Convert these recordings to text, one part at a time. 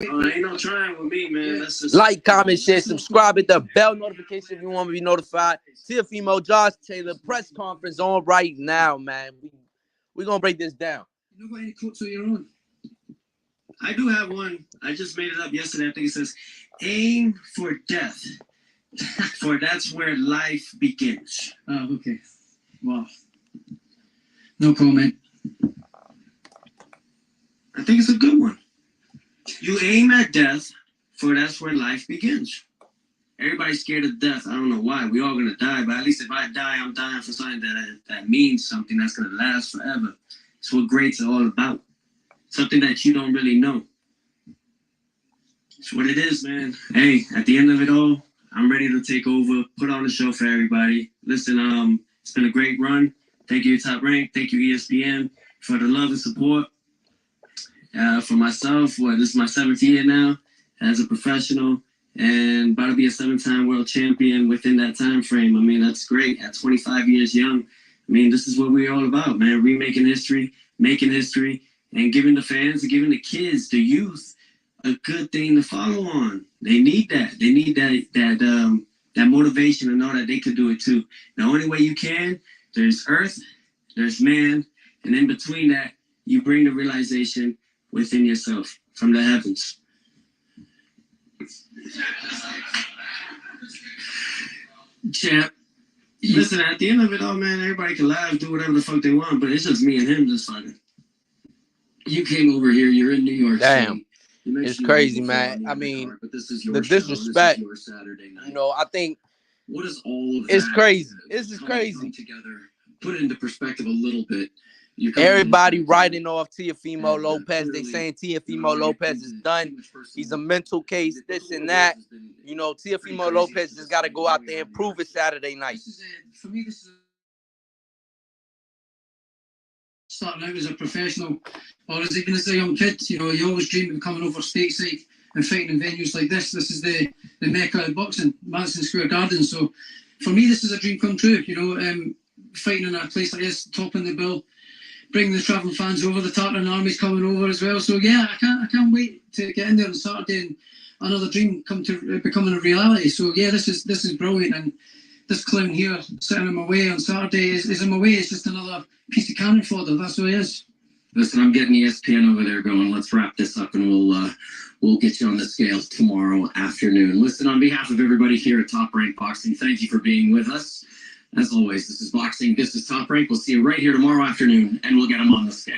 Oh, ain't no trying with me, man. That's just Like, comment, share, subscribe, hit the bell notification if you want to be notified. Teofimo, Josh Taylor, press conference on right now, man. We gonna break this down. You know got any quotes of your own? I do have one. I just made it up yesterday. I think it says, "Aim for death, for that's where life begins." Oh, okay. Wow. No comment. I think it's a good one. You aim at death, for that's where life begins. Everybody's scared of death. I don't know why. We all gonna die, but at least if I die, I'm dying for something that means something that's gonna last forever. It's what greats are all about. Something that you don't really know. It's what it is, man. Hey, at the end of it all, I'm ready to take over, put on a show for everybody. Listen, it's been a great run. Thank you, Top Rank. Thank you, ESPN, for the love and support. For myself, this is my 7th year now as a professional, and about to be a 7-time world champion within that time frame. I mean, that's great. At 25 years young, I mean, this is what we're all about, man. Remaking history, making history, and giving the fans, and giving the kids, the youth, a good thing to follow on. They need that. They need that motivation to know that they could do it too. The only way you can, there's earth, there's man, and in between that, you bring the realization within yourself from the heavens. Champ, listen, at the end of it all, man, everybody can laugh, do whatever the fuck they want, but it's just me and him just fucking. You came over here. You're in New York Damn. City. It's crazy, man. I mean, but this is your the show. disrespect, This is your Saturday night. you know, I think What is all of it's that? crazy. This is come crazy. together. Put it into perspective a little bit. Everybody writing off Teofimo Lopez. They saying Teofimo Lopez is done. He's a mental case, this and that. You know, Teofimo Lopez just got to go out there and prove it Saturday night. For me, this is starting out as a professional, or as even as a young kid. You know, you always dream of coming over stateside and fighting in venues like this. This is the mecca of boxing, Madison Square Garden. So for me, this is a dream come true. You know, fighting in a place like this, topping the bill, bringing the travelling fans over. The Tartan Army's coming over as well. So yeah, I can't wait to get in there on Saturday and another dream come to becoming a reality. So yeah, this is brilliant. And this clown here sitting in my way on Saturday is in my way. It's just another piece of cannon fodder. That's what it is. Listen, I'm getting ESPN over there going. Let's wrap this up, and we'll get you on the scales tomorrow afternoon. Listen, on behalf of everybody here at Top Rank Boxing, thank you for being with us. As always, this is Boxing. This is Top Rank. We'll see you right here tomorrow afternoon, and we'll get them on the scale.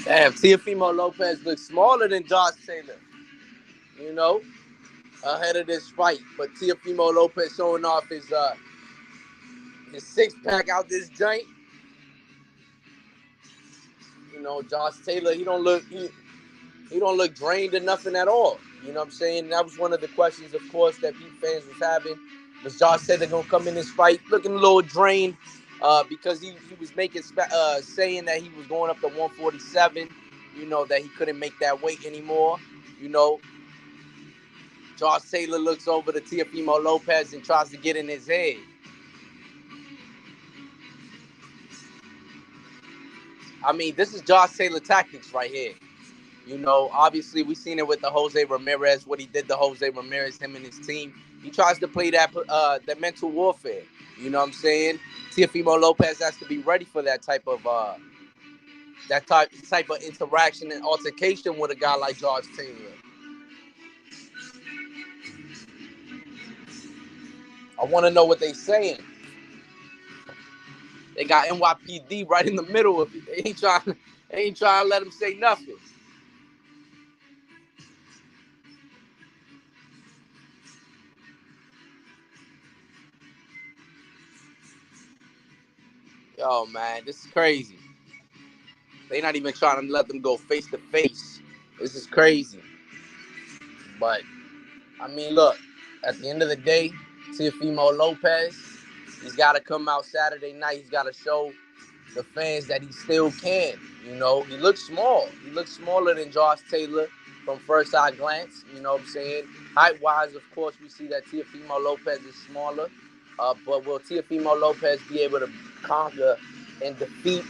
Damn, Teofimo Lopez looks smaller than Josh Taylor, you know, ahead of this fight. But Teofimo Lopez showing off his 6-pack out this joint. You know, Josh Taylor, he don't look drained or nothing at all. You know what I'm saying? That was one of the questions, of course, that Pete fans was having. Was Josh Taylor gonna come in this fight looking a little drained? Because he was making saying that he was going up to 147, you know, that he couldn't make that weight anymore. You know, Josh Taylor looks over to Teofimo Lopez and tries to get in his head. I mean, this is Josh Taylor tactics right here. You know, obviously we seen it with the Jose Ramirez, what he did to Jose Ramirez, him and his team. He tries to play that mental warfare. You know what I'm saying? Teofimo Lopez has to be ready for that type of interaction and altercation with a guy like Josh Taylor. I want to know what they saying. They got NYPD right in the middle of it. They ain't trying to let him say nothing. Yo, man, this is crazy. They not even trying to let them go face to face. This is crazy. But, I mean, look, at the end of the day, Teofimo Lopez, he's got to come out Saturday night. He's got to show the fans that he still can. You know, he looks small. He looks smaller than Josh Taylor from first eye glance. You know what I'm saying? Height wise, of course, we see that Teofimo Lopez is smaller. But will Teofimo Lopez be able to conquer and defeat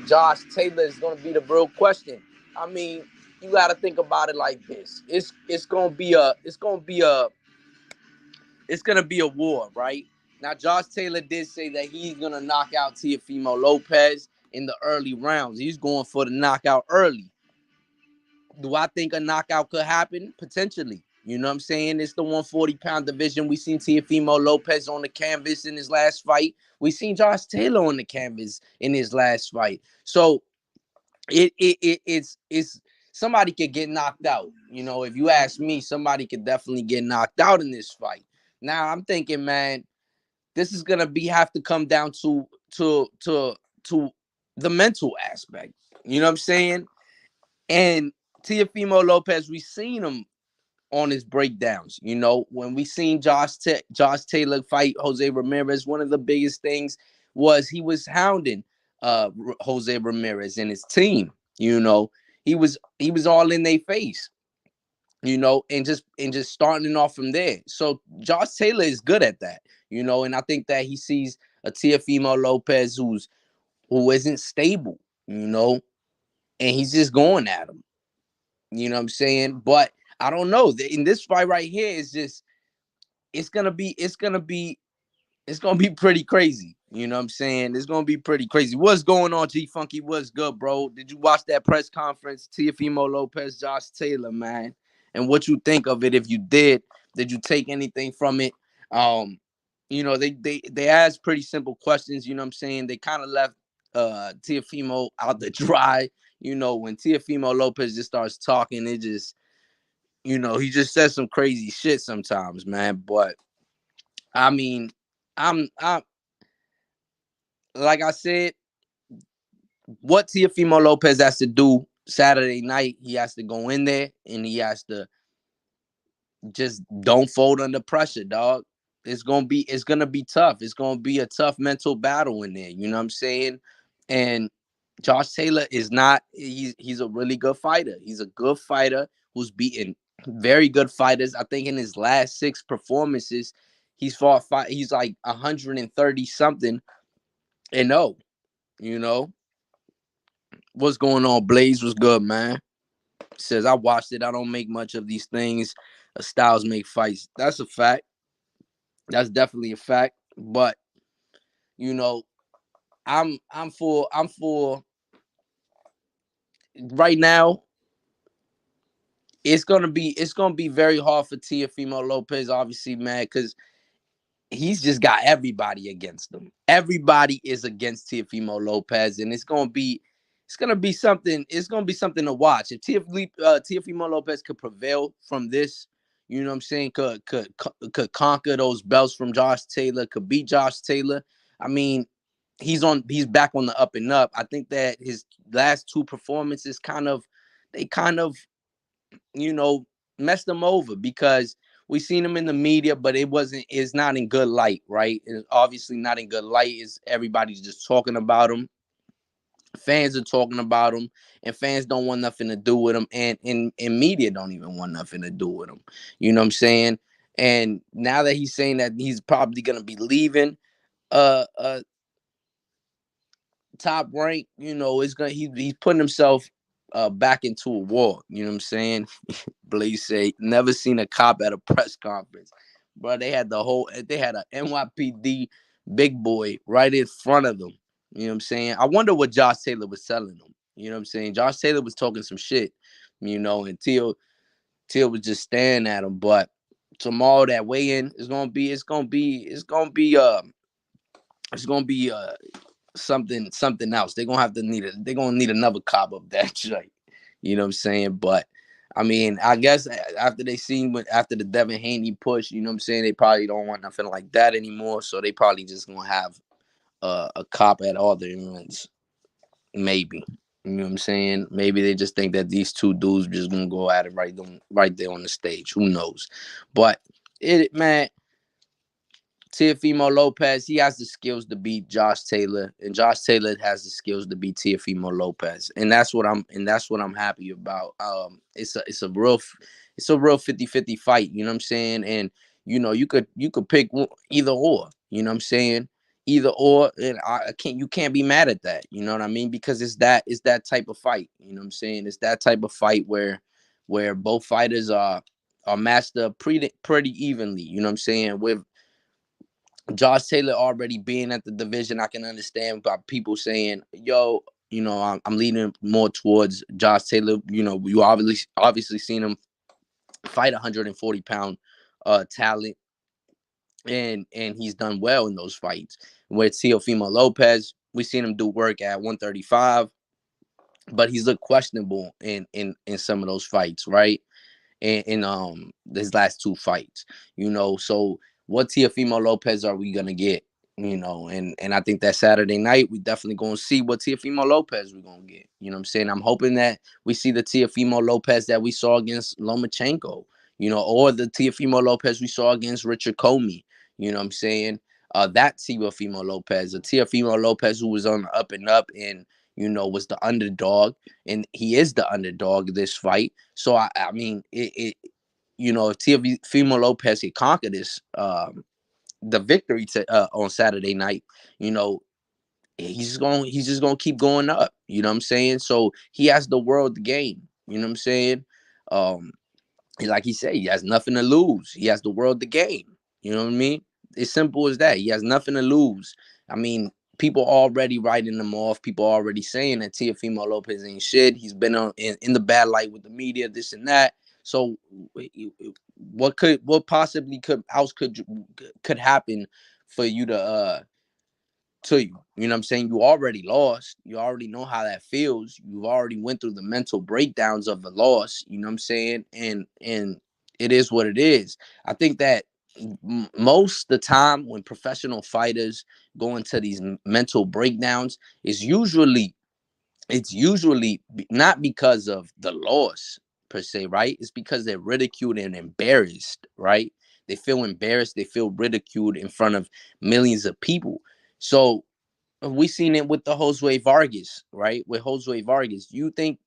Josh Taylor is going to be the real question. I mean, you got to think about it like this. It's going to be a war, right? Now, Josh Taylor did say that he's going to knock out Teofimo Lopez in the early rounds. He's going for the knockout early. Do I think a knockout could happen? Potentially. You know what I'm saying? It's the 140-pound division. We seen Teofimo Lopez on the canvas in his last fight. We seen Josh Taylor on the canvas in his last fight. So it's somebody could get knocked out. You know, if you ask me, somebody could definitely get knocked out in this fight. Now I'm thinking, man, this is gonna have to come down to the mental aspect. You know what I'm saying? And Teofimo Lopez, we seen him on his breakdowns. You know, when we seen Josh Taylor fight Jose Ramirez, one of the biggest things was he was hounding Jose Ramirez and his team. You know, he was all in their face. You know, and just starting off from there. So Josh Taylor is good at that. You know, and I think that he sees a Teofimo Lopez who isn't stable. You know, and he's just going at him. You know what I'm saying? But I don't know. In this fight right here, it's gonna be pretty crazy. You know what I'm saying? It's gonna be pretty crazy. What's going on, G Funky? What's good, bro? Did you watch that press conference? Teofimo Lopez, Josh Taylor, man. And what you think of it? If you did you take anything from it? You know, they asked pretty simple questions, you know what I'm saying? They kind of left Teofimo out the dry. You know, when Teofimo Lopez just starts talking, it just, you know, he just says some crazy shit sometimes, man. But I mean, I'm like I said, what Teofimo Lopez has to do Saturday night, he has to go in there and he has to just don't fold under pressure, dog. It's gonna be tough. It's gonna be a tough mental battle in there. You know what I'm saying? And Josh Taylor is not. He's a really good fighter. He's a good fighter who's beaten very good fighters. I think in his last 6 performances, he's he's like 130 something and no. You know what's going on? Blaze was good, man. Says I watched it. I don't make much of these things. Styles make fights. That's a fact. That's definitely a fact. But you know, I'm for right now. It's gonna be very hard for Teofimo Lopez, obviously, man, because he's just got everybody against him. Everybody is against Teofimo Lopez, and it's gonna be something. It's gonna be something to watch. If Teofimo Lopez could prevail from this, you know what I'm saying, could conquer those belts from Josh Taylor, could beat Josh Taylor. I mean, he's back on the up and up. I think that his last 2 performances kind of, you know, messed him over because we seen him in the media, but it's not in good light, right? It's obviously not in good light. Is everybody's just talking about him. Fans are talking about him, and fans don't want nothing to do with him, and media don't even want nothing to do with him. You know what I'm saying? And now that he's saying that he's probably gonna be leaving Top Rank, you know, he's putting himself back into a war. You know what I'm saying? Blaze say never seen a cop at a press conference, bro. They had a NYPD big boy right in front of them. You know what I'm saying? I wonder what Josh Taylor was telling them. You know what I'm saying? Josh Taylor was talking some shit, you know, and Teal was just staring at him. But tomorrow that weigh-in is gonna be something else. They're gonna need another cop of that shit. You know what I'm saying? But I mean, I guess after the Devin Haney push, you know what I'm saying, they probably don't want nothing like that anymore. So they probably just gonna have a cop at all the events. Maybe. You know what I'm saying? Maybe they just think that these 2 dudes just gonna go at it right there on the stage. Who knows? But man, Teofimo Lopez, he has the skills to beat Josh Taylor, and Josh Taylor has the skills to beat Teofimo Lopez, and that's what I'm happy about. It's a real 50-50 fight, you know what I'm saying? And you could pick either or, you know what I'm saying? Either or, and you can't be mad at that, you know what I mean? Because it's that type of fight, you know what I'm saying? It's that type of fight where both fighters are matched up pretty evenly, you know what I'm saying? With Josh Taylor already being at the division, I can understand about people saying, "Yo, I'm leaning more towards Josh Taylor." You obviously seen him fight 140-pound talent, and he's done well in those fights. With Teofimo Lopez, we seen him do work at 135, but he's looked questionable in some of those fights, right? In his last two fights, so what Teofimo Lopez are we gonna get? And I think that Saturday night we definitely gonna see what Teofimo Lopez we're gonna get. You know what I'm saying? I'm hoping that we see the Teofimo Lopez that we saw against Lomachenko, or the Teofimo Lopez we saw against Richard Comey. You know what I'm saying? That Teofimo Lopez, a Teofimo Lopez who was on the up and up and was the underdog, and he is the underdog of this fight. So I mean, if Teofimo Lopez can conquer this, the victory on Saturday night, he's just gonna keep going up. You know what I'm saying? So he has the world to gain. You know what I'm saying? Like he said, he has nothing to lose. He has the world to gain. You know what I mean? It's simple as that. He has nothing to lose. I mean, people already writing him off. People already saying that Teofimo Lopez ain't shit. He's been in the bad light with the media, this and that. So what possibly could happen for you to you? You know what I'm saying? You already lost. You already know how that feels. You've already went through the mental breakdowns of the loss. You know what I'm saying? And it is what it is. I think that most the time when professional fighters go into these mental breakdowns, it's usually not because of the loss per se, right? It's because they're ridiculed and embarrassed, right? They feel embarrassed. They feel ridiculed in front of millions of people. So we seen it with the Josue Vargas, right? With Josue Vargas, you think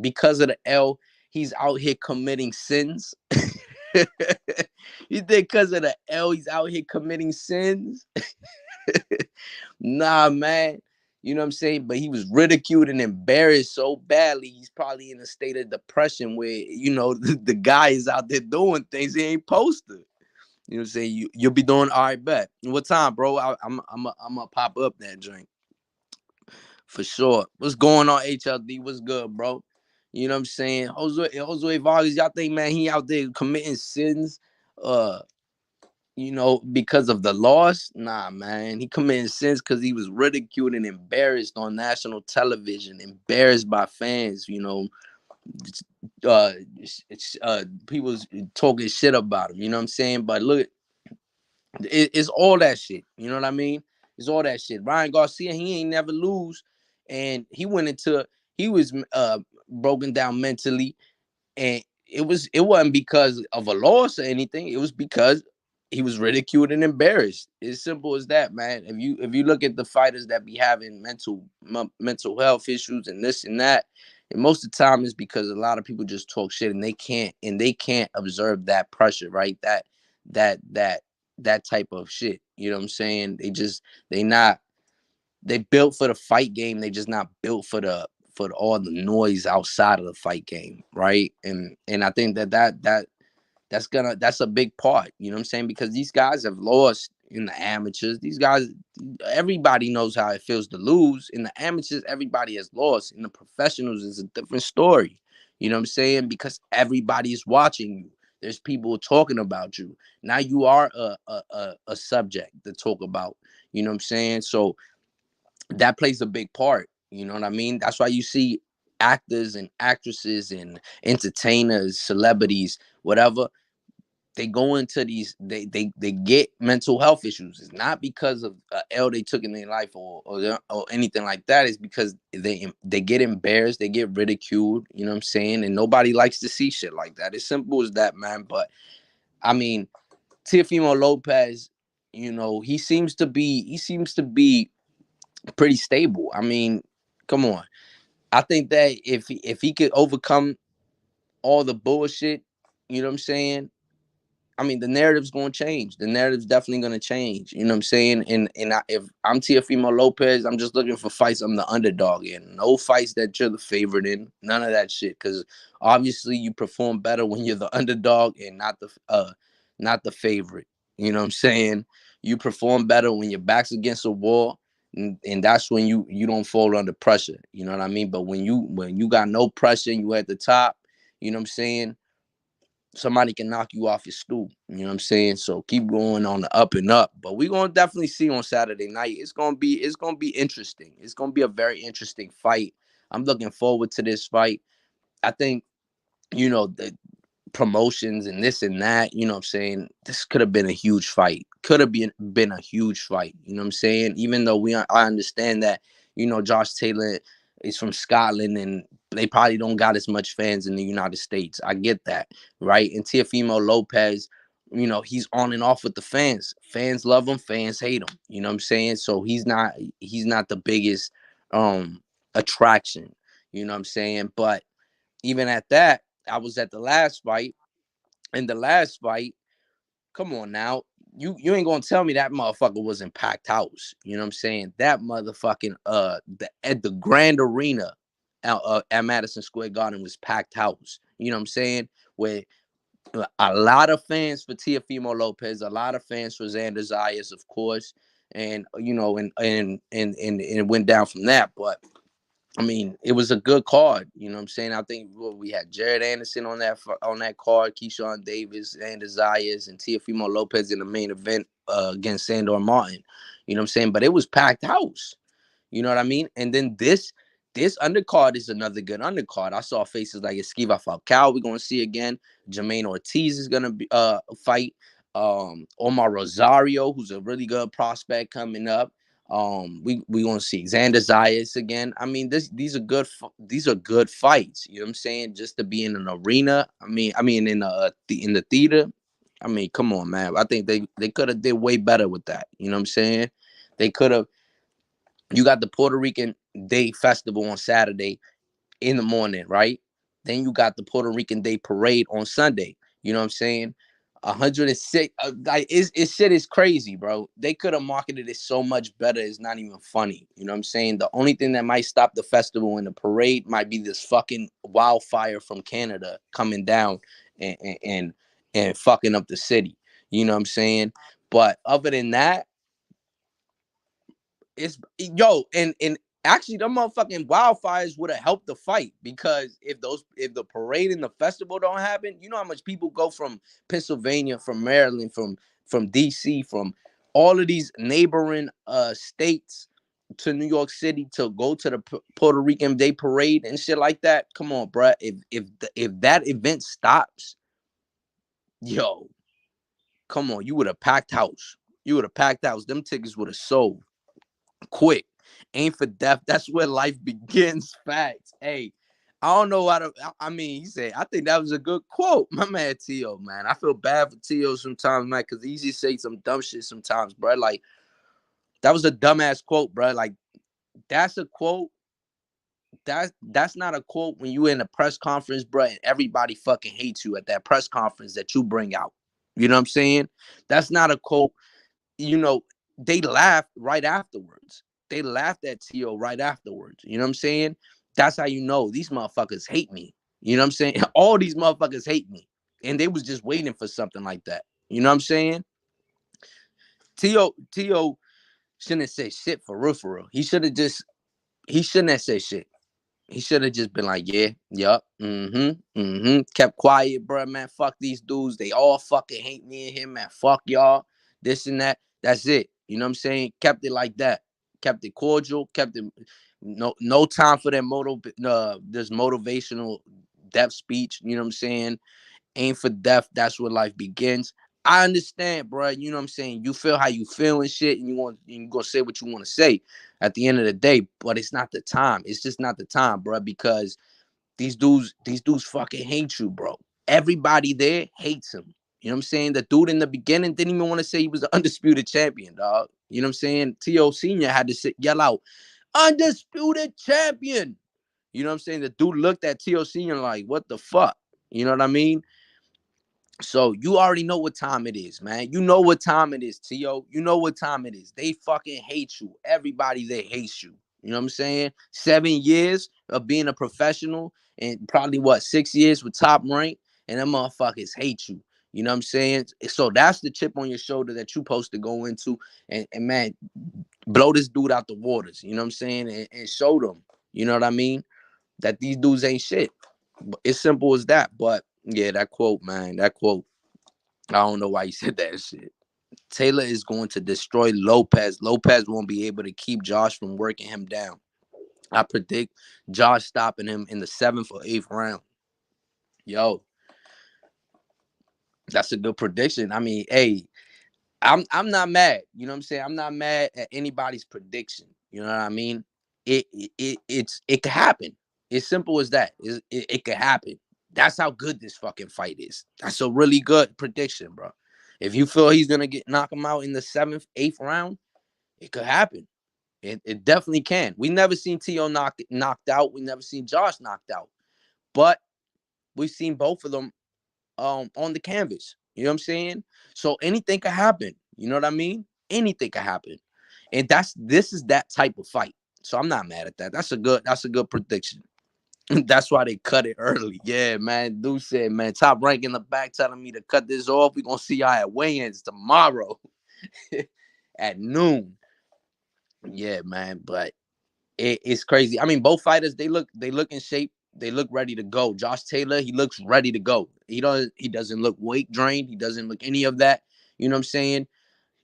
because of the L, he's out here committing sins? You think because of the L, he's out here committing sins? Nah, man. You know what I'm saying? But he was ridiculed and embarrassed so badly, he's probably in a state of depression where, the guy is out there doing things he ain't supposed to. You know what I'm saying? You'll be doing all right, bet. What time, bro? I'm gonna pop up that drink. For sure. What's going on, HLD? What's good, bro? You know what I'm saying? Josue Vargas, y'all think, man, he out there committing sins, because of the loss? Nah, man. He committed sins because he was ridiculed and embarrassed on national television, embarrassed by fans, people talking shit about him, you know what I'm saying? But look, it's all that shit. You know what I mean? It's all that shit. Ryan Garcia, he ain't never lose. And he was broken down mentally. And it wasn't because of a loss or anything. It was because he was ridiculed and embarrassed. It's simple as that, man. If you look at the fighters that be having mental health issues and this and that, and most of the time it's because a lot of people just talk shit and they can't observe that pressure, right? That type of shit. You know what I'm saying? They built for the fight game. They just not built for all the noise outside of the fight game, right? And I think that's a big part, you know what I'm saying? Because these guys have lost in the amateurs. These guys, everybody knows how it feels to lose. In the amateurs, everybody has lost. In the professionals, it's a different story. You know what I'm saying? Because everybody is watching you. There's people talking about you. Now you are a subject to talk about. You know what I'm saying? So that plays a big part. You know what I mean? That's why you see actors and actresses and entertainers, celebrities, whatever, they go into these, they get mental health issues. It's not because of L they took in their life or anything like that. It's because they get embarrassed, they get ridiculed, you know what I'm saying? And nobody likes to see shit like that. It's simple as that, man. But I mean, Teofimo Lopez, You know, he seems to be pretty stable. I mean, come on. I think that if he could overcome all the bullshit, you know what I'm saying? I mean, the narrative's going to change. The narrative's definitely going to change. You know what I'm saying? If I'm Teofimo Lopez, I'm just looking for fights I'm the underdog in. No fights that you're the favorite in. None of that shit. Because obviously you perform better when you're the underdog and not the favorite. You know what I'm saying? You perform better when your back's against a wall, and that's when you don't fall under pressure. You know what I mean? But when you got no pressure and you at the top, you know what I'm saying? Somebody can knock you off your stool. You know what I'm saying? So keep going on the up and up. But we're gonna definitely see on Saturday night. It's gonna be interesting. It's gonna be a very interesting fight. I'm looking forward to this fight. I think, the promotions and this and that, you know what I'm saying? This could have been a huge fight. Could have been a huge fight. You know what I'm saying? Even though I understand that, Josh Taylor is from Scotland and they probably don't got as much fans in the United States. I get that, right? And Teofimo Lopez, he's on and off with the fans. Fans love him, fans hate him. You know what I'm saying? So he's not the biggest attraction. You know what I'm saying? But even at that, I was at the last fight. In the last fight, come on now. You ain't gonna tell me that motherfucker was in packed house. You know what I'm saying? That motherfucking at the Grand Arena at Madison Square Garden was packed house. You know what I'm saying? Where a lot of fans for Teofimo Lopez, a lot of fans for Xander Zayas, of course, and and it went down from that. But I mean, it was a good card. You know what I'm saying? I think we had Jared Anderson on that card, Keyshawn Davis, and Zayas, and Teofimo Lopez in the main event against Sandor Martin. You know what I'm saying? But it was packed house. You know what I mean? And then this undercard is another good undercard. I saw faces like Esquiva Falcao. We're gonna see again. Jermaine Ortiz is gonna be fight. Omar Rosario, who's a really good prospect coming up. We gonna see Xander Zayas again. I mean, these are good fights. You know what I'm saying? Just to be in an arena. I mean in the theater. I mean, come on, man. I think they could have did way better with that. You know what I'm saying? They could have. You got the Puerto Rican Day Festival on Saturday in the morning, right? Then you got the Puerto Rican Day Parade on Sunday. You know what I'm saying? 106. Like it's shit is crazy, bro. They could have marketed it so much better. It's not even funny. You know what I'm saying? The only thing that might stop the festival and the parade might be this fucking wildfire from Canada coming down and fucking up the city. You know what I'm saying? But other than that, it's and actually the motherfucking wildfires would have helped the fight, because if the parade and the festival don't happen, you know how much people go from Pennsylvania, from Maryland, from DC, from all of these neighboring states to New York City to go to the Puerto Rican Day Parade and shit like that. Come on, bruh. If that event stops, yo, come on, you would have packed house. You would have packed house. Them tickets would have sold quick. Ain't for death. That's where life begins. Facts. Hey, I don't know how to. I mean, he said, I think that was a good quote. My man Tio, man. I feel bad for Tio sometimes, man, because he easy say some dumb shit sometimes, bro. Like, that was a dumbass quote, bro. Like, that's a quote. That's not a quote when you in a press conference, bro, and everybody fucking hates you at that press conference that you bring out. You know what I'm saying? That's not a quote. You know, they laughed right afterwards. They laughed at Tio right afterwards. You know what I'm saying? That's how you know these motherfuckers hate me. You know what I'm saying? All these motherfuckers hate me. And they was just waiting for something like that. You know what I'm saying? Tio shouldn't have said shit for real, for real. He shouldn't have said shit. He should have just been like, yeah, yup, kept quiet, bro, man. Fuck these dudes. They all fucking hate me and him, man. Fuck y'all. This and that. That's it. You know what I'm saying? Kept it like that. Kept it cordial. Kept it no time for that this motivational death speech. You know what I'm saying? Ain't for death. That's where life begins. I understand, bro. You know what I'm saying? You feel how you feel and shit, and you gonna say what you want to say at the end of the day, but it's not the time. It's just not the time, bro, because these dudes fucking hate you, bro. Everybody there hates him. You know what I'm saying? The dude in the beginning didn't even want to say he was the undisputed champion, dog. You know what I'm saying? T.O. Sr. had to yell out, undisputed champion. You know what I'm saying? The dude looked at T.O. Sr. like, what the fuck? You know what I mean? So you already know what time it is, man. You know what time it is, T.O. You know what time it is. They fucking hate you. Everybody, they hate you. You know what I'm saying? 7 years of being a professional and probably, 6 years with Top Rank, and them motherfuckers hate you. You know what I'm saying? So that's the chip on your shoulder that you supposed to go into and man, blow this dude out the waters. You know what I'm saying? And show them, you know what I mean? That these dudes ain't shit. It's simple as that. But yeah, that quote, man, that quote. I don't know why you said that shit. Taylor is going to destroy Lopez. Lopez won't be able to keep Josh from working him down. I predict Josh stopping him in the 7th or 8th round. Yo, that's a good prediction. I mean, hey, I'm not mad. You know what I'm saying? I'm not mad at anybody's prediction. You know what I mean? It could happen. It's simple as that. It could happen. That's how good this fucking fight is. That's a really good prediction, bro. If you feel he's gonna knock him out in the 7th, 8th round, it could happen. It definitely can. We never seen T.O. knocked out. We never seen Josh knocked out. But we've seen both of them on the canvas. You know what I'm saying? So anything could happen. You know what I mean? Anything could happen. And this is that type of fight. So I'm not mad at that. That's a good prediction. That's why they cut it early. Yeah, man. Dude said, man, Top Rank in the back telling me to cut this off. We're gonna see y'all at weigh-ins tomorrow at noon. Yeah, man. But it's crazy. I mean, both fighters, they look in shape. They look ready to go. Josh Taylor, he looks ready to go. He doesn't look weight drained. He doesn't look any of that. You know what I'm saying?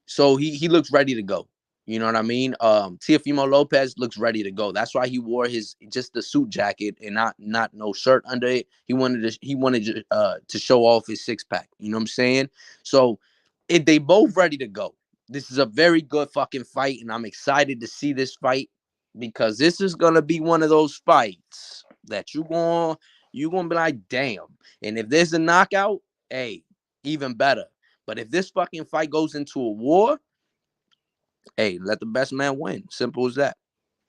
So he looks ready to go. You know what I mean? Teofimo Lopez looks ready to go. That's why he wore just the suit jacket and not no shirt under it. He wanted to show off his 6-pack. You know what I'm saying? So they both ready to go. This is a very good fucking fight, and I'm excited to see this fight because this is gonna be one of those fights that you're gonna be like, damn. And if there's a knockout, hey, even better. But if this fucking fight goes into a war, hey, let the best man win. Simple as that.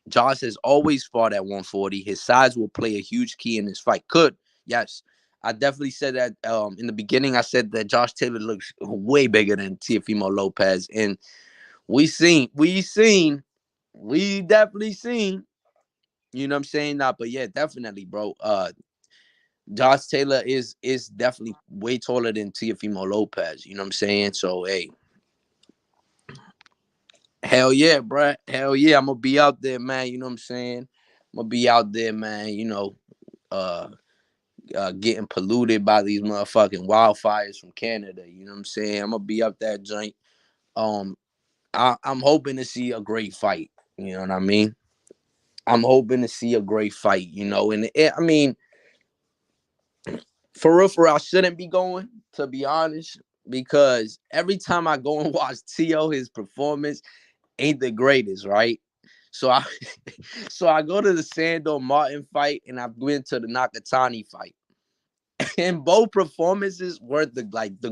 Josh has always fought at 140. His size will play a huge key in this fight. Yes. I definitely said that in the beginning. I said that Josh Taylor looks way bigger than Teofimo Lopez. And we definitely seen, you know what I'm saying? But yeah, definitely, bro. Josh Taylor is definitely way taller than Teofimo Lopez. You know what I'm saying? So, hey, hell yeah, bro. Hell yeah. I'm going to be out there, man. You know what I'm saying? I'm going to be out there, man, getting polluted by these motherfucking wildfires from Canada. You know what I'm saying? I'm going to be up that joint. I'm hoping to see a great fight. You know what I mean? I'm hoping to see a great fight, and I mean, for real, I shouldn't be going, to be honest, because every time I go and watch T.O., his performance ain't the greatest, right? So I go to the Sandor Martin fight and I've been to the Nakatani fight. And both performances were the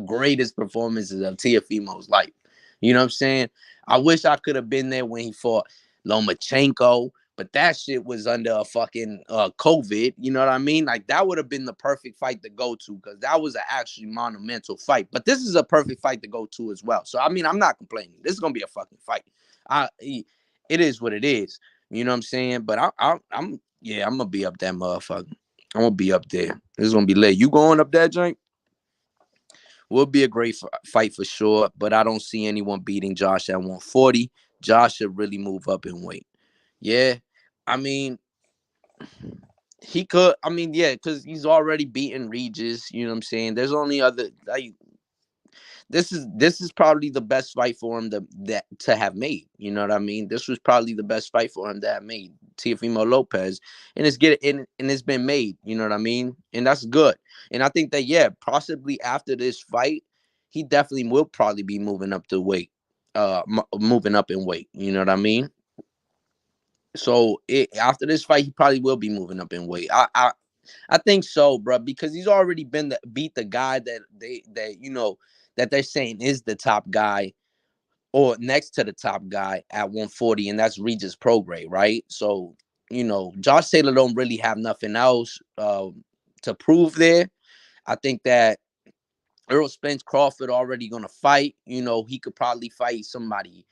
greatest performances of Teofimo's life. You know what I'm saying? I wish I could have been there when he fought Lomachenko, but that shit was under a fucking COVID. You know what I mean? Like, that would have been the perfect fight to go to because that was an actually monumental fight. But this is a perfect fight to go to as well. So, I mean, I'm not complaining. This is going to be a fucking fight. It is what it is. You know what I'm saying? But I'm going to be up that motherfucker. I'm going to be up there. This is going to be lit. You going up that joint? Will be a great fight for sure, but I don't see anyone beating Josh at 140. Josh should really move up in weight. Yeah, I mean, he could. I mean, yeah, because he's already beaten Regis. You know what I'm saying? There's only other. This is probably the best fight for him to have made. You know what I mean? This was probably the best fight for him to have made. Teofimo Lopez, and it's been made. You know what I mean? And that's good. And I think that possibly after this fight, he definitely will probably be moving up to weight, moving up in weight. You know what I mean? So after this fight, he probably will be moving up in weight. I think so, bro, because he's already beat the guy that that they're saying is the top guy or next to the top guy at 140, and that's Regis Prograis, right? So, Josh Taylor don't really have nothing else to prove there. I think that Errol Spence Crawford already gonna fight. He could probably fight somebody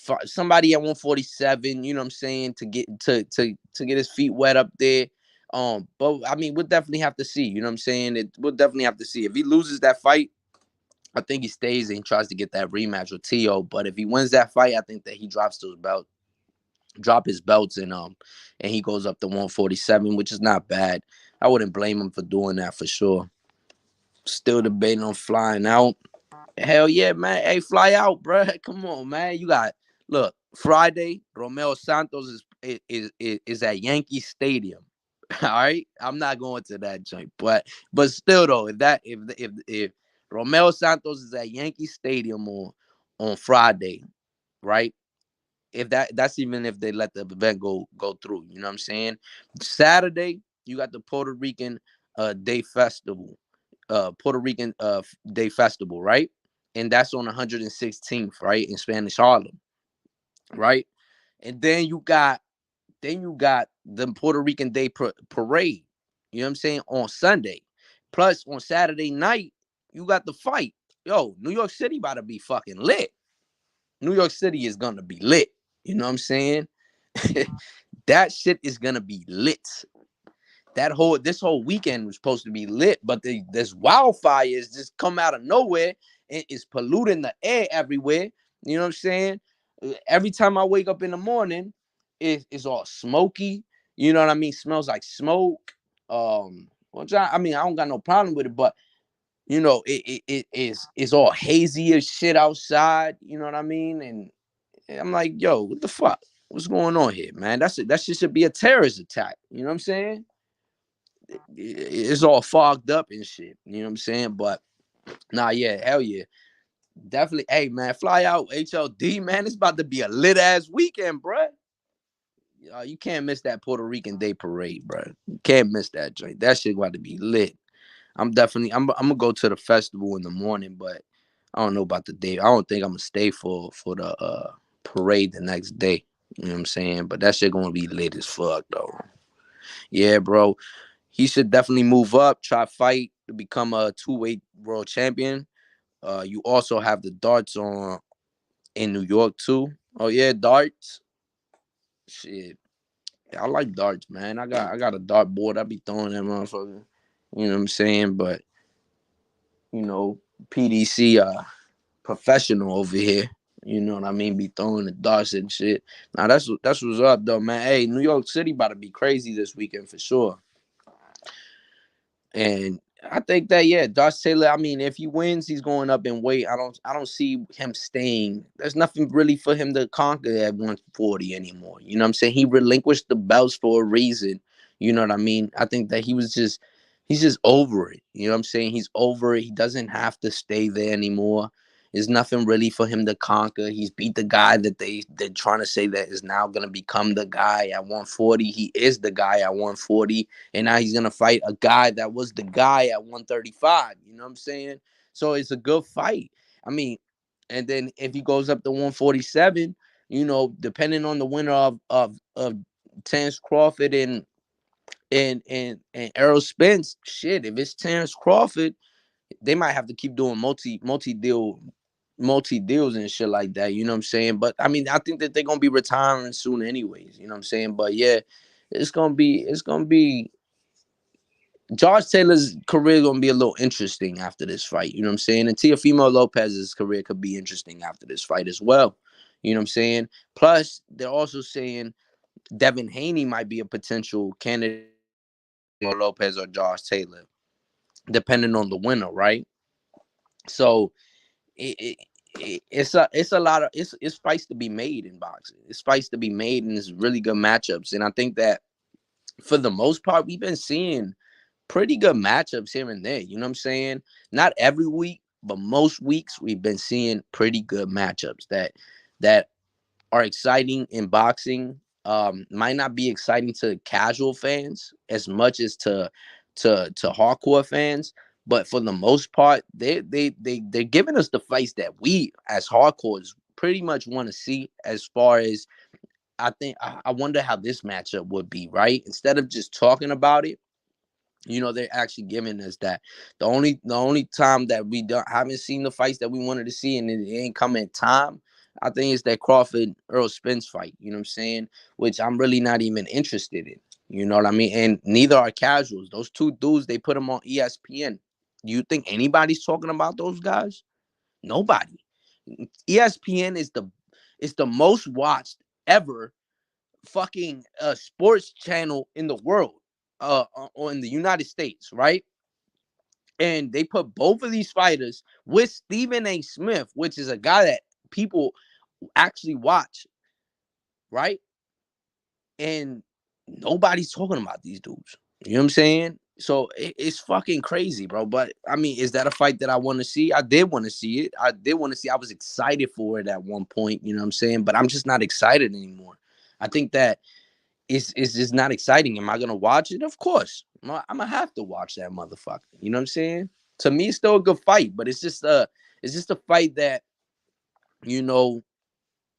at 147. You know what I'm saying, to get to get his feet wet up there. But I mean, we'll definitely have to see. You know what I'm saying? We'll definitely have to see if he loses that fight. I think he stays and tries to get that rematch with Tio. But if he wins that fight, I think that he drop his belts, and he goes up to 147, which is not bad. I wouldn't blame him for doing that for sure. Still debating on flying out. Hell yeah, man. Hey, fly out, bro. Come on, man. Look, Friday, Romeo Santos is at Yankee Stadium. All right. I'm not going to that joint. But still though, if Romeo Santos is at Yankee Stadium on Friday, right? If that's even if they let the event go through, you know what I'm saying? Saturday, you got the Puerto Rican Day Festival. Puerto Rican Day Festival, right? And that's on 116th, right, in Spanish Harlem, right? And then you got the Puerto Rican Day Parade. You know what I'm saying, on Sunday. Plus on Saturday night, you got the fight. Yo, New York City about to be fucking lit. New York City is gonna be lit. You know what I'm saying? That shit is gonna be lit. This whole weekend was supposed to be lit, but this wildfires just come out of nowhere and it's polluting the air everywhere. You know what I'm saying? Every time I wake up in the morning, it's all smoky. You know what I mean? Smells like smoke. Which I don't got no problem with it, but it's all hazy as shit outside. You know what I mean? And I'm like, yo, what the fuck? What's going on here, man? That shit should be a terrorist attack. You know what I'm saying? It's all fogged up and shit. You know what I'm saying? But nah, yeah, hell yeah. Definitely. Hey, man, fly out HLD, man. It's about to be a lit ass weekend, bro. You can't miss that Puerto Rican Day Parade, bro. You can't miss that joint. That shit about to be lit. I'm gonna go to the festival in the morning, but I don't know about the day. I don't think I'm gonna stay for the parade the next day. You know what I'm saying? But that shit gonna be lit as fuck though. Yeah, bro. He should definitely move up, try fight to become a two-weight world champion. You also have the darts on in New York too. Oh yeah, darts. Shit, I like darts, man. I got a dart board. I be throwing that motherfucker. You know what I'm saying? But PDC professional over here. You know what I mean? Be throwing the darts and shit. Now that's what's up though, man. Hey, New York City about to be crazy this weekend for sure. And I think that Josh Taylor. I mean, if he wins, he's going up in weight. I don't see him staying. There's nothing really for him to conquer at 140 anymore. You know what I'm saying? He relinquished the belts for a reason. You know what I mean? I think that he's just over it. You know what I'm saying? He's over it. He doesn't have to stay there anymore. There's nothing really for him to conquer. He's beat the guy that they're trying to say that is now going to become the guy at 140. He is the guy at 140. And now he's going to fight a guy that was the guy at 135. You know what I'm saying? So it's a good fight. I mean, and then if he goes up to 147, depending on the winner of Terence Crawford and Errol Spence, shit, if it's Terence Crawford, they might have to keep doing multi deals and shit like that. You know what I'm saying? But I mean, I think that they're gonna be retiring soon, anyways. You know what I'm saying? But yeah, it's gonna be Josh Taylor's career gonna be a little interesting after this fight. You know what I'm saying? And Teofimo Lopez's career could be interesting after this fight as well. You know what I'm saying? Plus, they're also saying Devin Haney might be a potential candidate for Lopez or Josh Taylor, depending on the winner, right? So it's a lot of it's fights to be made in boxing. It's fights to be made, and it's really good matchups. And I think that for the most part, we've been seeing pretty good matchups here and there. You know what I'm saying? Not every week, but most weeks we've been seeing pretty good matchups that are exciting in boxing. might not be exciting to casual fans as much as to hardcore fans. But for the most part, they're giving us the fights that we as hardcores pretty much want to see. As far as I wonder how this matchup would be, right? Instead of just talking about it, they're actually giving us that. The only time that we haven't seen the fights that we wanted to see, and it ain't coming time, I think it's that Crawford Earl Spence fight. You know what I'm saying? Which I'm really not even interested in. You know what I mean? And neither are casuals. Those two dudes, they put them on ESPN. Do you think anybody's talking about those guys? Nobody. ESPN is the most watched ever fucking sports channel in the world, or in the United States, right? And they put both of these fighters with Stephen A. Smith, which is a guy that people actually watch, right? And nobody's talking about these dudes. You know what I'm saying? So it's fucking crazy, bro. But I mean, is that a fight that I want to see? I did want to see it. I was excited for it at one point. You know what I'm saying? But I'm just not excited anymore. I think that it's just not exciting. Am I gonna watch it? Of course. I'm gonna have to watch that motherfucker. You know what I'm saying? To me, it's still a good fight, but it's just a fight that, you know,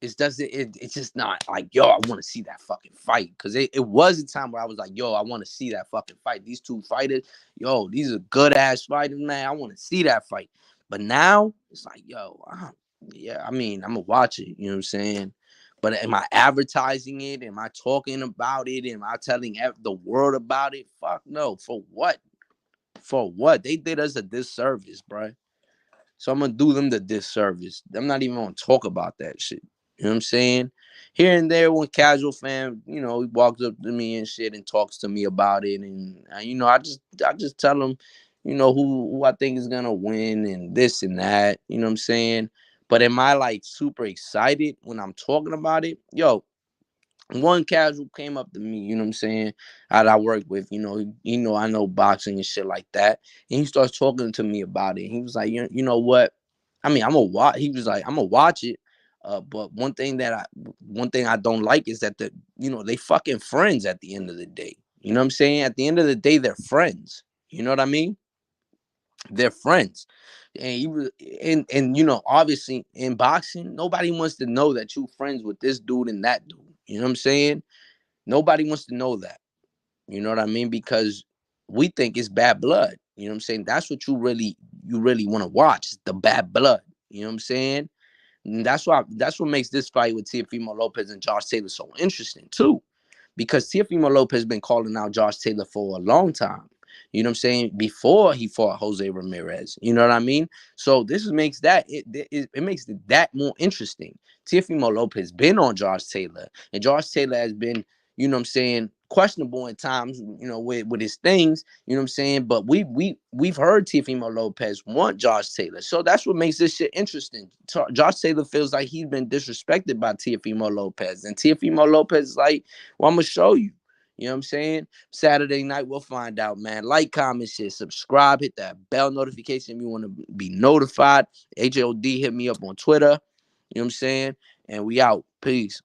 it's just not like, yo, I want to see that fucking fight. Because it was a time where I was like, yo, I want to see that fucking fight. These two fighters, yo, these are good ass fighters, man. I want to see that fight. But now it's like, yo, yeah, I mean, I'm gonna watch it. You know what I'm saying? But am I advertising it? Am I talking about it? Am I telling the world about it? Fuck no. For what? For what? They did us a disservice, bro. So I'm gonna do them the disservice. I'm not even gonna talk about that shit. You know what I'm saying? Here and there, when casual fan, he walks up to me and shit and talks to me about it, and I just tell him, who I think is gonna win and this and that. You know what I'm saying? But am I like super excited when I'm talking about it? Yo, one casual came up to me, you know what I'm saying, that I work with, I know boxing and shit like that. And he starts talking to me about it. He was like, you know what? I mean, I'm gonna watch. He was like, I'm gonna watch it. But one thing I don't like is that they fucking friends at the end of the day. You know what I'm saying? At the end of the day, they're friends. You know what I mean? They're friends. And he was, and obviously in boxing, nobody wants to know that you friends with this dude and that dude. You know what I'm saying? Nobody wants to know that. You know what I mean? Because we think it's bad blood. You know what I'm saying? That's what you really want to watch, the bad blood. You know what I'm saying? And that's what makes this fight with Teofimo Lopez and Josh Taylor so interesting too. Because Teofimo Lopez has been calling out Josh Taylor for a long time. You know what I'm saying? Before he fought Jose Ramirez. You know what I mean? So this makes it makes that more interesting. Teofimo Lopez been on Josh Taylor, and Josh Taylor has been, you know what I'm saying, questionable at times, with his things, you know what I'm saying? But we've heard Teofimo Lopez want Josh Taylor. So that's what makes this shit interesting. Josh Taylor feels like he's been disrespected by Teofimo Lopez. And Teofimo Lopez is like, well, I'm gonna show you. You know what I'm saying? Saturday night, we'll find out, man. Like, comment, share, subscribe, hit that bell notification if you want to be notified. HOD, hit me up on Twitter. You know what I'm saying? And we out. Peace.